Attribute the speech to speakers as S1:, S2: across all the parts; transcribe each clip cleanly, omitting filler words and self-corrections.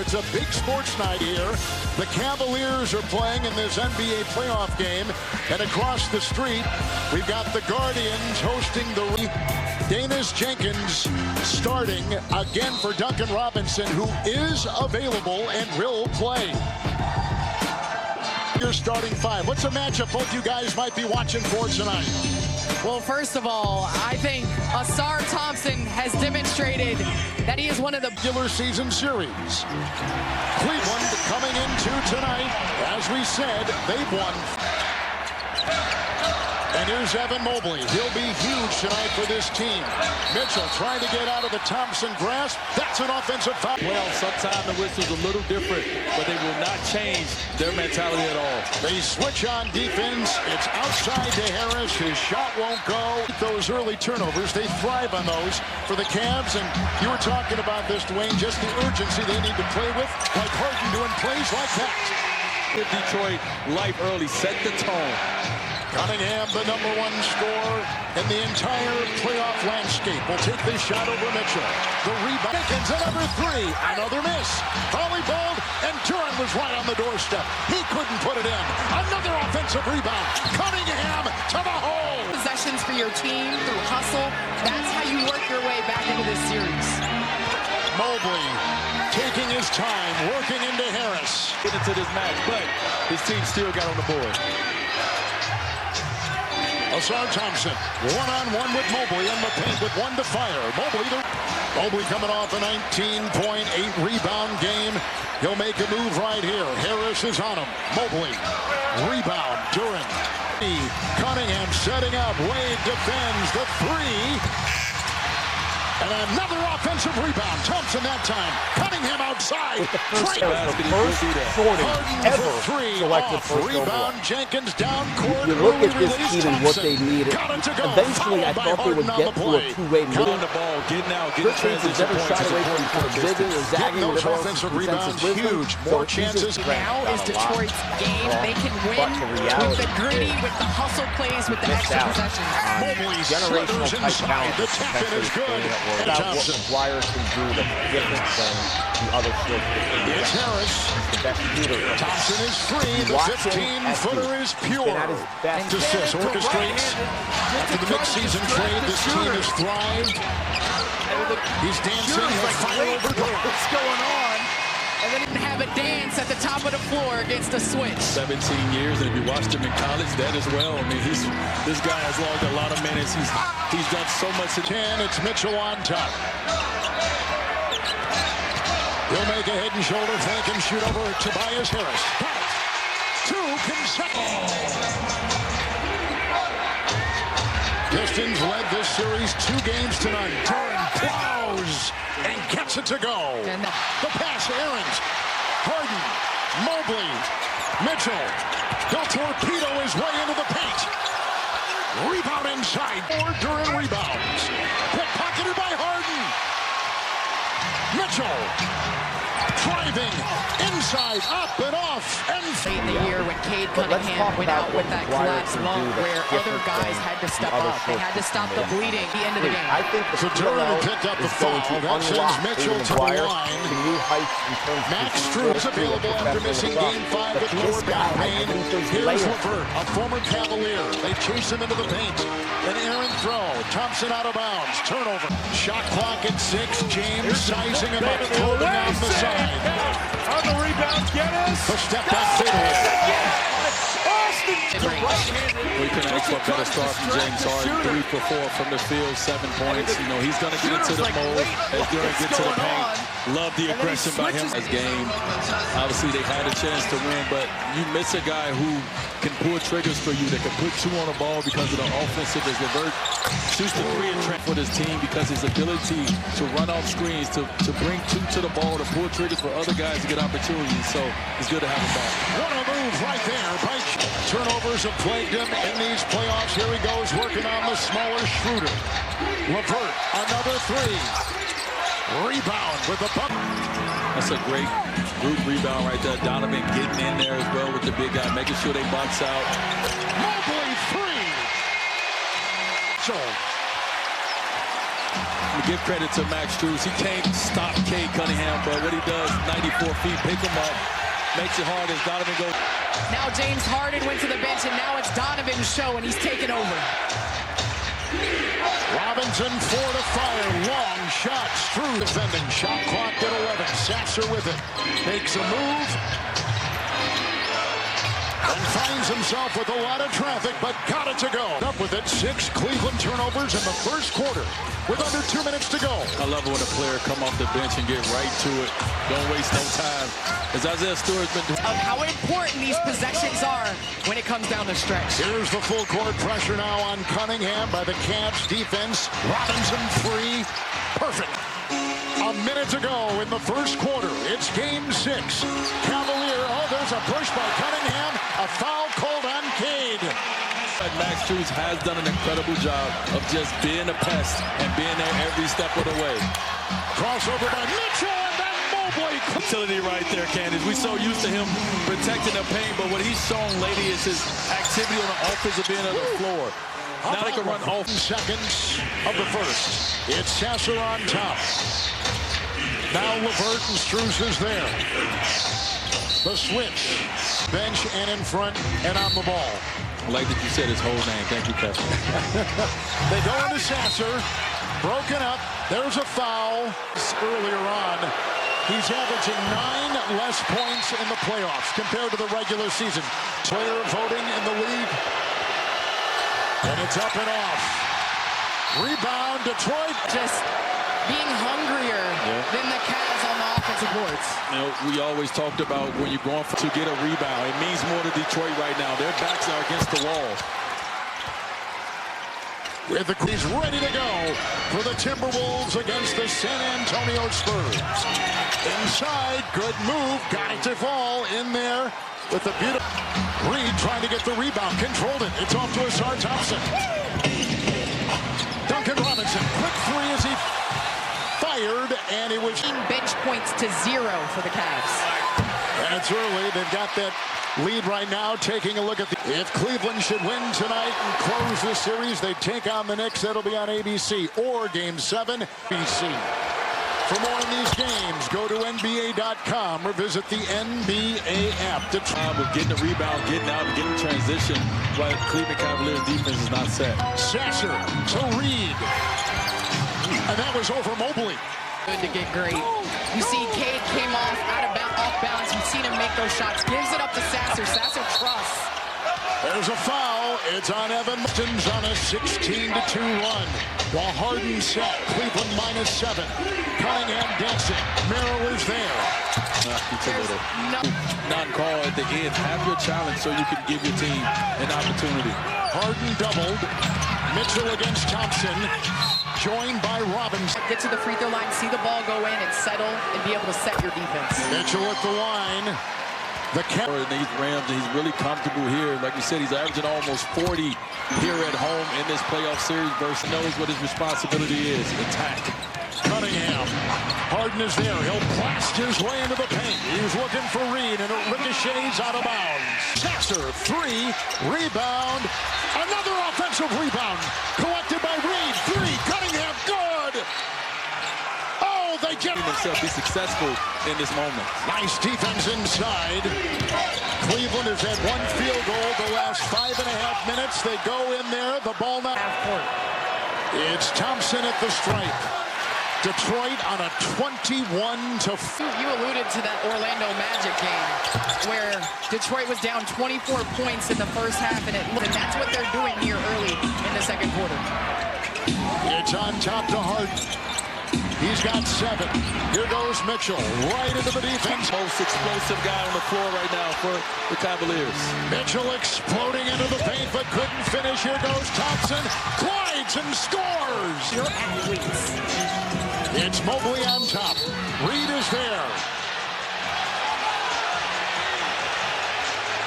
S1: it's a big sports night here. The Cavaliers are playing in this NBA playoff game. And across the street, we've got the Guardians hosting the Danis Jenkins starting again for Duncan Robinson, who is available and will play. Your starting five. What's a matchup both you guys might be watching for tonight?
S2: Well, first of all, I think Ausar Thompson has demonstrated that he is one of the
S1: regular season series. Cleveland coming into tonight, as we said, they've won. And here's Evan Mobley. He'll be huge tonight for this team. Mitchell trying to get out of the Thompson grasp. That's an offensive foul.
S3: Well, sometimes the whistle's a little different, but they will not change their mentality at all.
S1: They switch on defense. It's outside to Harris. His shot won't go. Those early turnovers, they thrive on those for the Cavs. And you were talking about this, Dwayne, just the urgency they need to play with, like Harden doing plays like that.
S3: Detroit, life early, set the tone.
S1: Cunningham, the #1 scorer in the entire playoff landscape, will take this shot over Mitchell. The rebound. Jenkins, another three. Another miss. Volleyballed, and Duran was right on the doorstep. He couldn't put it in. Another offensive rebound. Cunningham to the hole.
S2: possessions for your team through hustle. That's how you work your way back into this series.
S1: Mobley taking his time, working into Harris.
S3: Get into this match, but his team still got on the board.
S1: Ausar Thompson, one-on-one with Mobley in the paint with one to fire. Mobley coming off a 19.8 rebound game. He'll make a move right here. Harris is on him. Mobley, rebound, Duran. Cunningham setting up. Wade defends the three. And another offensive rebound. Thompson that time. Cunningham outside.
S4: First sorting ever selected first
S1: rebound. Jenkins down court.
S4: You look at this team and what they need. Eventually, I thought they would get to a two-way meeting.
S3: On the ball, getting out, getting transition
S4: never shied away from kind of zigging or zagging
S1: those
S4: with
S1: offensive rebounds. Huge. More chances.
S2: Now is Detroit's game. They can win with the gritty, with the hustle plays, with the extra possessions.
S1: Mobley slithers inside. The tap-in is good.
S4: About what McGuire can do that's different than the other skills.
S1: It's Harris.
S4: The best shooter.
S1: Thompson is free. The 15-footer is pure. Assist orchestrates. After the mid-season trade, this team has thrived. He's dancing.
S2: What's going on? And then have a dance at the top of the floor against a switch.
S3: 17 years, and if you watched him in college, that as well. I mean, this guy has logged a lot of minutes. He's done so much.
S1: 10, it's Mitchell on top. He'll make a head and shoulder fake and shoot over Tobias Harris. Two consecutive. Pistons led this series 2 games to none. Duran plows and gets it to go.
S2: And
S1: the pass, Aarons, Harden, Mobley, Mitchell. He'll torpedo his way into the paint. Rebound inside. Duran rebounds. Pickpocketed by Harden. Mitchell driving inside, up and off, and
S2: in the year when Cade Cunningham went out with that collapsed lung, where other guys had to step up. They had to stop the bleeding at the end of the game.
S4: I think the
S1: Duran picked up the foul. That sends Mitchell to the line. Max Strus is available after missing Game 5 with lower back pain. Here's Levert, a former Cavalier. They chase him into the paint. An errant throw. Thompson out of bounds. Turnover. Shot clock at 6. James sizing him up, floating on the side.
S5: On the rebound, Guinness.
S1: The step back fadeaway.
S3: We can ask for a better start from James Harden. 3 for 4 from the field, 7 points. You know, he's going to get into the mode as Duran gets to the paint. Love the aggression by him. This game, obviously they had a chance to win, but you miss a guy who can pull triggers for you, that can put 2 on the ball because of the offensive. As Levert shoots the 3 and trend for this team because his ability to run off screens, to bring 2 to the ball, to pull triggers for other guys to get opportunities. So it's good to have him back.
S1: What a move right there by turnovers have plagued him in these playoffs. Here he goes working on the smaller Schroeder. Levert, another 3. Rebound with the bump.
S3: That's a great group rebound right there. Donovan getting in there as well with the big guy, making sure they box out.
S1: Mobley 3. So
S3: Give credit to Max Strus. He can't stop Cade Cunningham, but what he does, 94 feet, pick him up, makes it hard as Donovan goes.
S2: Now James Harden went to the bench, and now it's Donovan's show, and he's taken over.
S1: Robinson for the fire. Long shot. Strus defending. Shot clock at 11. Sasser with it. Makes a move. And finds himself with a lot of traffic, but got it to go. Up with it. 6 Cleveland turnovers in the first quarter with under 2 minutes to go.
S3: I love it when a player come off the bench and get right to it. Don't waste no time. As Isaiah Stewart's been doing.
S2: Of how important these possessions are when it comes down the stretch.
S1: Here's the full court pressure now on Cunningham by the Cavs defense. Robinson free. Perfect. A minute to go in the first quarter. It's game 6. Cavalier. Oh, there's a push by Cunningham. A foul called on Cade.
S3: Max Strus has done an incredible job of just being a pest and being there every step of the way.
S1: Crossover by Mitchell and then Mobley.
S3: Utility right there, Candace. We're so used to him protecting the paint, but what he's shown lately is his activity on the offensive end of the floor. Now they can run off.
S1: Seconds of the first. It's Sasser on top. Now LeVert and Strus is there. The switch. Bench and in front and on the ball.
S3: I like that you said his whole name. Thank you, Kevin.
S1: They go into Sasser. Broken up. There's a foul. Earlier on, he's averaging 9 less points in the playoffs compared to the regular season. Player voting in the league. And it's up and off. Rebound, Detroit.
S2: Just being hungrier than the Cavs on the offensive boards.
S3: You know, we always talked about when you're going to get a rebound, it means more to Detroit right now. Their backs are against the wall.
S1: With the he's ready to go for the Timberwolves against the San Antonio Spurs. Inside, good move. Got it to fall in there with the beautiful Reed trying to get the rebound. Controlled it. It's off to Asar Thompson. Duncan Robinson. Quick three as he fired, and it was
S2: bench points to 0 for the Cavs.
S1: And it's early. They've got that lead right now. Taking a look at the if Cleveland should win tonight and close this series, they take on the Knicks. That'll be on ABC or Game 7 BC. For more on these games, go to NBA.com or visit the NBA app.
S3: With getting the rebound, getting out, and getting transition, while Cleveland Cavaliers defense is not set.
S1: Sasser to Reed. And that was over Mobley.
S2: Good to get great. You see Cade came off off balance. You've seen him make those shots. Gives it up to Sasser. Sasser trusts.
S1: There's a foul. It's on Evan. Pistons on a 16-2 run. While Harden set. Cleveland -7. Cunningham dancing. Merrill is there.
S3: It's a little non-call at the end. Have your challenge so you can give your team an opportunity.
S1: Harden doubled. Mitchell against Thompson. Joined by Robinson.
S2: Get to the free throw line, see the ball go in, and settle and be able to set your defense.
S1: Mitchell at the line. The
S3: these Rams, and he's really comfortable here. Like we said, he's averaging almost 40 here at home in this playoff series versus knows what his responsibility is. Attack.
S1: Cunningham. Harden is there. He'll blast his way into the paint. He's looking for Reed, and it ricochets out of bounds. Sasser, 3. Rebound. Another offensive rebound. Collected by Reed. 3. Cunningham, good. Oh, they get
S3: themselves be successful in this moment.
S1: Nice defense inside. Cleveland has had 1 field goal the last 5.5 minutes. They go in there. The ball now. It's Thompson at the stripe. Detroit on a 21-2.
S2: You alluded to that Orlando Magic game where Detroit was down 24 points in the first half, and that's what they're doing here early in the second quarter.
S1: It's on top to Harden. He's got 7. Here goes Mitchell right into the defense.
S3: Most explosive guy on the floor right now for the Cavaliers.
S1: Mitchell exploding into the paint, but couldn't finish. Here goes Thompson. Glides and scores.
S2: Your athletes.
S1: It's Mobley on top. Reed is there.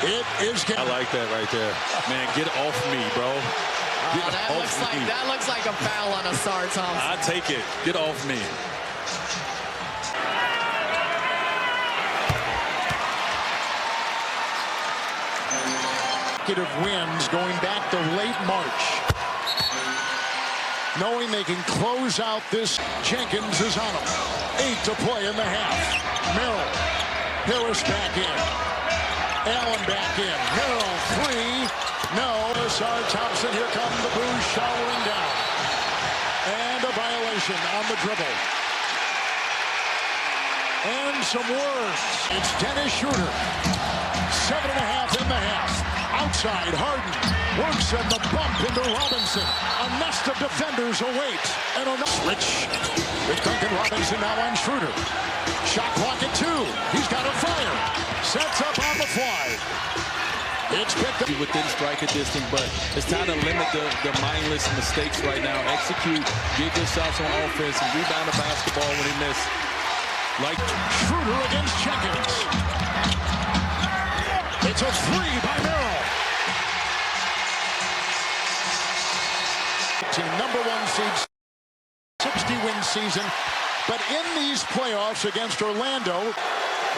S1: It is.
S3: I like that right there. Man, get off me, bro.
S2: That looks like a foul on Asar Thompson.
S3: I take it. Get off me.
S1: Wins going back to late March. knowing they can close out this. Jenkins is on him. 8 to play in the half. Merrill. Harris back in. Allen back in. Merrill, 3. No. Asar Thompson. Here come the boos showering down. And a violation on the dribble. And some words. It's Dennis Schroeder. 7.5 in the half. Outside, Harden works in the bump into Robinson. A nest of defenders awaits. And a switch with Duncan Robinson now on Schroeder. Shot clock at 2. He's got a fire. Sets up on the fly. It's picked up.
S3: Within striking distance, but it's time to limit the mindless mistakes right now. Execute, get good shots on offense, and rebound the basketball when he missed. Like
S1: Schroeder against Jenkins. It's a 3 by Merrill. Team number 1 seed, 60-win season. But in these playoffs against Orlando,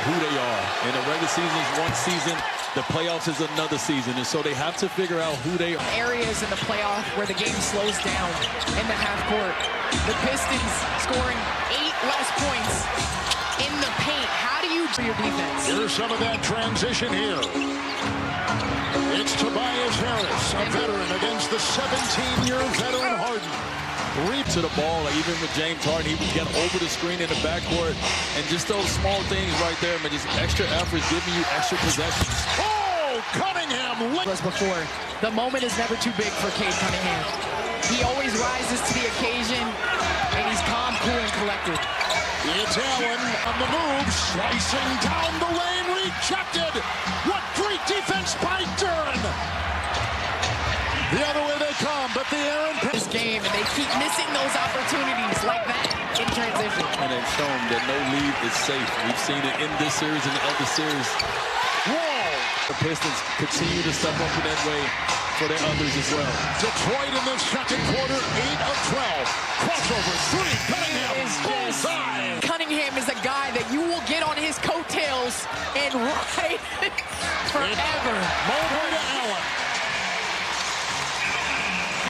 S3: who they are. And the regular season is one season. The playoffs is another season. And so they have to figure out who they are.
S2: Areas in the playoff where the game slows down in the half court. The Pistons scoring 8 less points in the paint. How do you do your defense?
S1: Here's some of that transition here. It's Tobias Harris, a veteran, against the 17-year veteran Harden.
S3: Reap to the ball, like even with James Harden, he would get over the screen in the backcourt, and just those small things right there, man, just extra efforts giving you extra possessions.
S1: Oh, Cunningham!
S2: As before, the moment is never too big for Cade Cunningham. He always rises to the occasion, and he's calm, cool, and collected.
S1: It's Allen on the move, slicing down the lane, rejected. What great defense by Duran. The other way they come, but the Aaron
S2: this game, and they keep missing those opportunities like that in transition.
S3: And they've shown that no lead is safe. We've seen it in this series and the other series.
S1: Whoa!
S3: The Pistons continue to step up in that way for their others as well.
S1: Detroit in the second quarter, 8 of 12. Crossover, 3, Cunningham, bullseye!
S2: Cunningham is a guy that you will get on his coattails and ride forever.
S1: Mobley to Allen.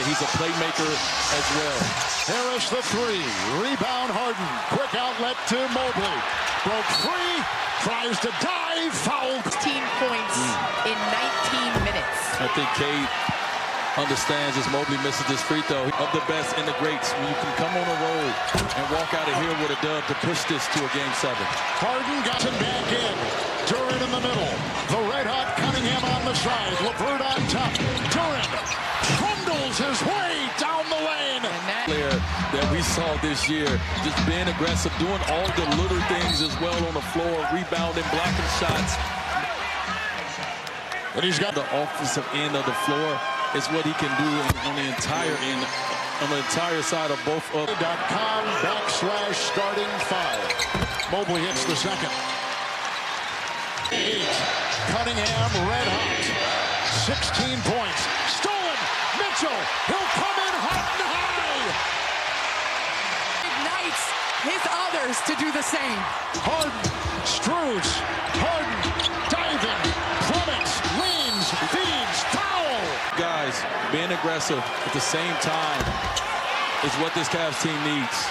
S3: He's a playmaker as well.
S1: Harris the 3. Rebound Harden. Quick outlet to Mobley. Broke free. Tries to dive. Foul.
S2: 16 points in 19 minutes.
S3: I think Cade understands as Mobley misses this free throw. Of the best and the greats. When you can come on a roll and walk out of here with a dub to push this to a game 7.
S1: Harden got him back in. Duran in the middle. The red-hot Cunningham on the side. LeVert on top. Duran trundles his way down the lane.
S2: And that
S3: Player that we saw this year, just being aggressive, doing all the little things as well on the floor, rebounding, blocking shots.
S1: And he's got
S3: The offensive end of the floor is what he can do on the entire end, on the entire side of both of.
S1: .com/starting 5. Mobley hits the second. 8. Cunningham red hot. 16 points. Stolen. Mitchell. He'll come in hot and high.
S2: ignites his others to do the same.
S1: Harden. Strus. Harden. Diving. Plummets. Leans. Feeds. Foul.
S3: Guys, being aggressive at the same time is what this Cavs team needs.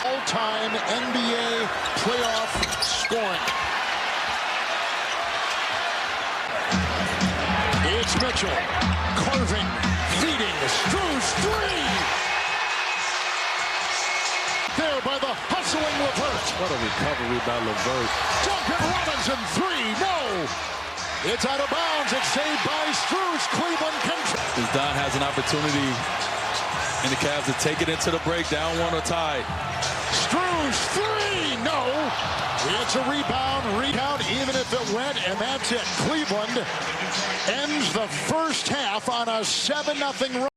S1: All-time NBA playoff scoring. It's Mitchell. Carving. Feeding. Strus. 3. There by the hustling LeVert.
S3: What a recovery by LeVert.
S1: Duncan Robinson. 3. No. It's out of bounds. It's saved by Strus. Cleveland control.
S3: As Don has an opportunity in the Cavs to take it into the break, down 1 or tied.
S1: Strus. 3. No. It's a rebound. Recount even if it went, and that's it. Cleveland ends the first half on a 7-0 run.